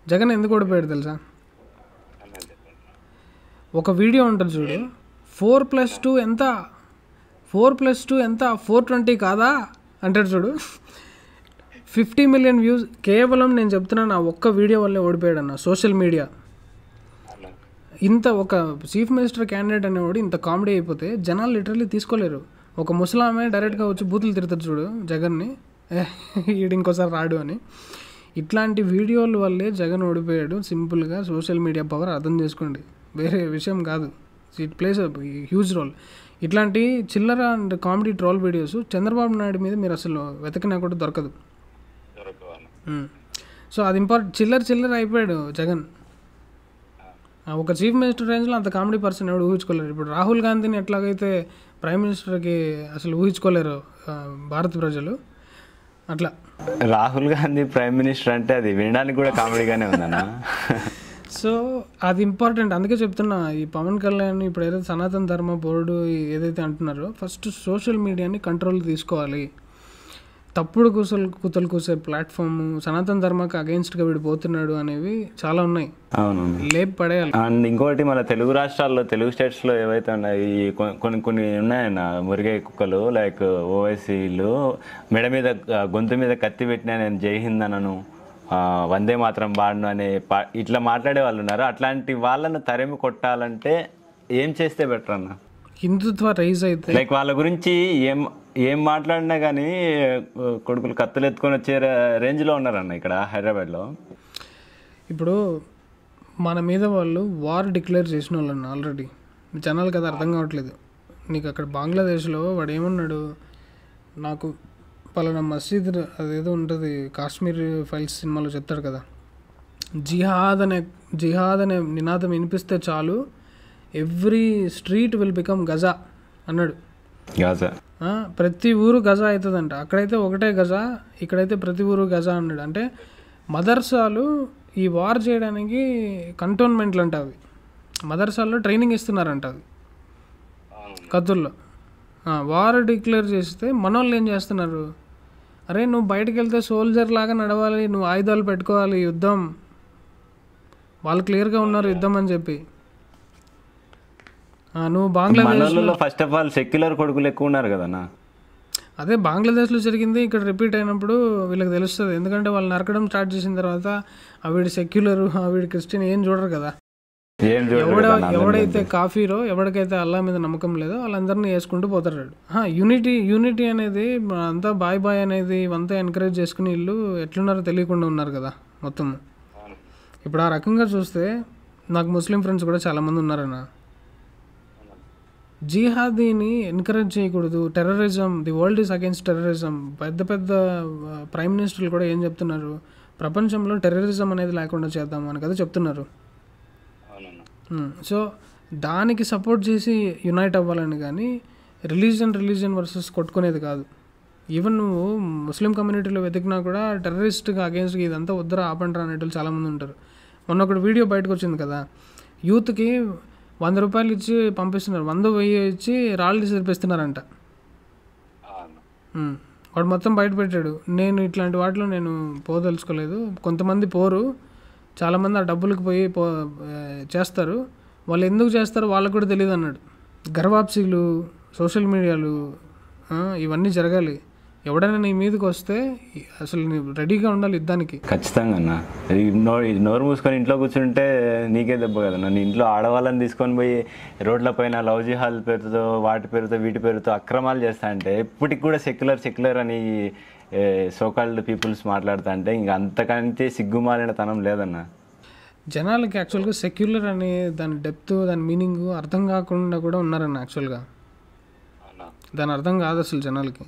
జగన్ ఎందుకు ఓడిపోయాడు తెలుసా? ఒక వీడియో ఉంటుంది చూడు, 4+2 ఎంత, 4+2 ఎంత, 420 కాదా అంటాడు చూడు. 50 మిలియన్ వ్యూస్ కేవలం నేను చెప్తున్నాను ఆ ఒక్క వీడియో వల్లే ఓడిపోయాడు అన్న. సోషల్ మీడియా ఇంత ఒక చీఫ్ మినిస్టర్ క్యాండిడేట్ అనేవాడు ఇంత కామెడీ అయిపోతే జనాలు లిటరల్లీ తీసుకోలేరు. ఒక ముసలామే డైరెక్ట్గా వచ్చి బూతులు తిరుగుతారు చూడు జగన్ని, ఈడు ఇంకోసారి రాడు అని. ఇట్లాంటి వీడియోల వల్లే జగన్ ఓడిపోయాడు. సింపుల్గా సోషల్ మీడియా పవర్ అర్థం చేసుకోండి, వేరే విషయం కాదు. It plays huge role. ఇట్లాంటి చిల్లర and comedy troll videos Chandrababu Naidu మీద మీరు అసలు వెతకినా కూడా దొరకదు. సో అది చిల్లర అయిపోయాడు జగన్. ఒక చీఫ్ మినిస్టర్ రేంజ్లో అంత కామెడీ పర్సన్ ఎవడు ఊహించుకోలేరు. ఇప్పుడు రాహుల్ గాంధీని ఎట్లాగైతే ప్రైమ్ మినిస్టర్కి అసలు ఊహించుకోలేరు భారత ప్రజలు, అట్లా రాహుల్ గాంధీ ప్రైమ్ మినిస్టర్ అంటే అది వినడానికి కూడా కామెడీగానే ఉందన్న. సో అది ఇంపార్టెంట్. అందుకే చెప్తున్నా, ఈ పవన్ కళ్యాణ్ ఇప్పుడు ఏదైతే సనాతన ధర్మ బోర్డు ఏదైతే అంటున్నారో, ఫస్ట్ సోషల్ మీడియాని కంట్రోల్ తీసుకోవాలి. తప్పుడు కూతలు కూసే ప్లాట్ఫామ్, సనాతన ధర్మకు అగెయిన్స్ట్గా విడిపోతున్నాడు అనేవి చాలా ఉన్నాయి. అవును, లేపు పడేయాలి. అండ్ ఇంకోటి మన తెలుగు రాష్ట్రాల్లో, తెలుగు స్టేట్స్లో ఏవైతే ఉన్నాయి కొన్ని ఉన్నాయన్న మురిగే కుక్కలు, లైక్ ఓవైసీలు మెడ మీద గొంతు మీద కత్తి పెట్టినా నేను జై హింద్ అనను, వందే మాత్రం బాడును అనే ఇట్లా మాట్లాడే వాళ్ళు ఉన్నారు. అట్లాంటి వాళ్ళను తరిమి కొట్టాలంటే ఏం చేస్తే బెటర్ అన్న? హిందుత్వ రైజ్ అయితే లైక్ వాళ్ళ గురించి ఏం మాట్లాడినా కానీ కొడుకులు కత్తులు ఎత్తుకొని వచ్చే రేంజ్లో ఉన్నారన్న ఇక్కడ హైదరాబాద్లో. ఇప్పుడు మన మీద వాళ్ళు వార్ డిక్లేర్ చేసిన వాళ్ళన్న ఆల్రెడీ. జనాలకు అది అర్థం కావట్లేదు. నీకు అక్కడ బంగ్లాదేశ్లో వాడు ఏమన్నాడు, నాకు పలానా మసీద్ అదేదో ఉంటుంది కాశ్మీర్ ఫైల్స్ సినిమాలో చెప్తాడు కదా, జిహాద్ అనే నినాదం వినిపిస్తే చాలు every street will become Gaza అన్నాడు. గజా ప్రతి ఊరు గజా అవుతుందంట. అక్కడైతే ఒకటే గజా, ఇక్కడైతే ప్రతి ఊరు గజా అన్నాడు. అంటే మదర్సాలు ఈ వార్ చేయడానికి కంటోన్మెంట్లు అంట, అవి మదర్సాల్లో ట్రైనింగ్ ఇస్తున్నారంట అవి కత్తుల్లో. వార్ డిక్లేర్ చేస్తే మనోళ్ళు ఏం చేస్తున్నారు, అరే నువ్వు బయటకు వెళ్తే సోల్జర్ లాగా నడవాలి, నువ్వు ఆయుధాలు పెట్టుకోవాలి, యుద్ధం, వాళ్ళు క్లియర్గా ఉన్నారు యుద్ధం అని చెప్పి. నువ్వు బంగ్లాదేశ్లో ఫస్ట్ ఆఫ్ ఆల్ సెక్యులర్ కొడుకులు ఎక్కువ ఉన్నారు కదన్నా. అదే బంగ్లాదేశ్లో జరిగింది ఇక్కడ రిపీట్ అయినప్పుడు వీళ్ళకి తెలుస్తుంది. ఎందుకంటే వాళ్ళు నరకడం స్టార్ట్ చేసిన తర్వాత వీడి సెక్యులర్, వీడి క్రిస్టియన్ ఏం చూడరు కదా. ఎవడైతే కాఫీరో, ఎవరికైతే అల్లా మీద నమ్మకం లేదో వాళ్ళందరినీ వేసుకుంటూ పోతారు. యూనిటీ అనేది అంతా బాయ్ అనేది అంతా ఎంకరేజ్ చేసుకుని వీళ్ళు ఎట్లున్నారో తెలియకుండా ఉన్నారు కదా మొత్తం. ఇప్పుడు ఆ రకంగా చూస్తే నాకు ముస్లిం ఫ్రెండ్స్ కూడా చాలామంది ఉన్నారన్న. జిహాదీని ఎంకరేజ్ చేయకూడదు, terrorism, the world is against terrorism. పెద్ద ప్రైమ్ మినిస్టర్లు కూడా ఏం చెప్తున్నారు, ప్రపంచంలో టెర్రరిజం అనేది లేకుండా చేద్దాం అని కదా చెప్తున్నారు. సో దానికి సపోర్ట్ చేసి యునైట్ అవ్వాలని, కానీ రిలీజియన్ వర్సెస్ కొట్టుకునేది కాదు. ఈవెన్ నువ్వు ముస్లిం కమ్యూనిటీలో వెతికినా కూడా టెర్రరిస్ట్గా అగేన్స్ట్గా ఇదంతా వద్దరా ఆపంటారా అనేటోళ్ళు చాలామంది ఉంటారు. మొన్న ఒకటి వీడియో బయటకు వచ్చింది కదా, యూత్కి 100 రూపాయలు ఇచ్చి పంపిస్తున్నారు, 100,000 ఇచ్చి రాళ్ళు తీసిపిస్తున్నారంట. వాడు మొత్తం బయట పెట్టాడు. నేను ఇట్లాంటి వాటిలో నేను పోదలుచుకోలేదు. కొంతమంది పోరు, చాలామంది ఆ డబ్బులకు పోయి చేస్తారు. వాళ్ళు ఎందుకు చేస్తారో వాళ్ళకు కూడా తెలియదు అన్నాడు. గర్వాప్సీలు, సోషల్ మీడియాలు, ఇవన్నీ జరగాలి. ఎవడైనా నీ మీదకి వస్తే అసలు నీ రెడీగా ఉండాలి యుద్ధానికి. ఖచ్చితంగా అన్న. నోరు మూసుకొని ఇంట్లో కూర్చుంటే నీకే దెబ్బ కదన్నా. నీ ఇంట్లో ఆడవాళ్ళని తీసుకొని పోయి రోడ్ల పైన లవ్ జిహాద్ పేరుతో, వాటి పేరుతో, వీటి పేరుతో అక్రమాలు చేస్తా అంటే, ఇప్పటికి కూడా సెక్యులర్ అని సోకాల్డ్ పీపుల్స్ మాట్లాడుతా అంటే ఇంకా అంతకంటే సిగ్గుమాలిన తనం లేదన్న. జనాలకి యాక్చువల్గా సెక్యులర్ అనే దాని డెప్త్, దాని మీనింగ్ అర్థం కాకుండా కూడా ఉన్నారన్న. యాక్చువల్గా దాని అర్థం కాదు అసలు జనాలకి.